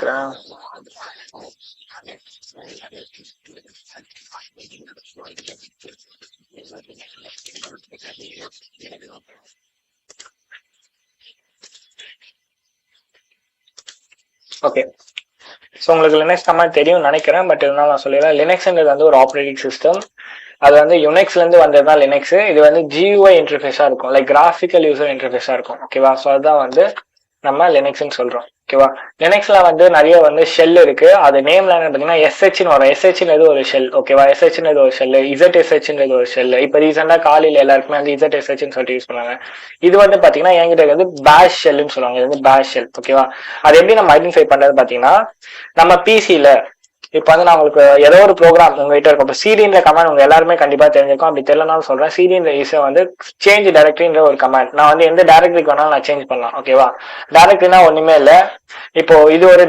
வச்சுக்கிறேன். Okay, so உங்களுக்கு Linux command தெரியும் நினைக்கிறேன், பட் இருந்தாலும் நான் சொல்லிடுறேன். லினக்ஸ்ன்றது வந்து ஒரு ஆப்ரேட்டிங் சிஸ்டம். அது வந்து யுனெக்ஸ்ல இருந்து வந்தது தான் லினக்ஸ். இது வந்து GUI இன்டர்ஃபேஸா இருக்கும், லைக் கிராஃபிக்கல் யூசர் இன்டர்ஃபேஸா இருக்கும். ஓகேவா? ஸோ அதுதான் வந்து நம்ம லினக்ஸ்ன்னு சொல்றோம். ஓகேவா? லினக்ஸ்ல வந்து நிறைய வந்து ஷெல் இருக்கு. அது நேம்ல என்ன பாத்தீங்கன்னா SHன்னு வரும். SHன்றது ஒரு ஷெல். ஓகேவா? SHன்றது ஒரு ஷெல், ZSHன்றது ஒரு ஷெல். இப்ப ரீசெண்டா காலையில எல்லாருக்குமே வந்து ZSHன்னு சொல்லிட்டு யூஸ் பண்ணாங்க. இது வந்து பாத்தீங்கன்னா என்கிட்ட வந்து பேஷ் ஷெல்னு சொல்லுவாங்க. இது வந்து பேஷ் ஷெல். ஓகேவா? அது எப்படி நம்ம ஐடென்டிஃபை பண்றது பாத்தீங்கன்னா, நம்ம பிசில இப்ப வந்து நான் உங்களுக்கு ஏதோ ஒரு ப்ரோக்ராம் உங்ககிட்ட இருக்கும். இப்போ சிடின்ற கமாண்ட் உங்க எல்லாருமே கண்டிப்பா தெரிஞ்சிருக்கும். அப்படி தெரியலனாலும் சொல்றேன். சிடின்ற இஸ் வந்து சேஞ்ச் டைரக்டரின்ற ஒரு கமாண்ட். நான் வந்து எந்த டைரக்டரிக்கு வேணாலும் நான் சேஞ்ச் பண்ணலாம். ஓகேவா? டைரக்டரினா ஒண்ணுமே இல்லை. இப்போ இது ஒரு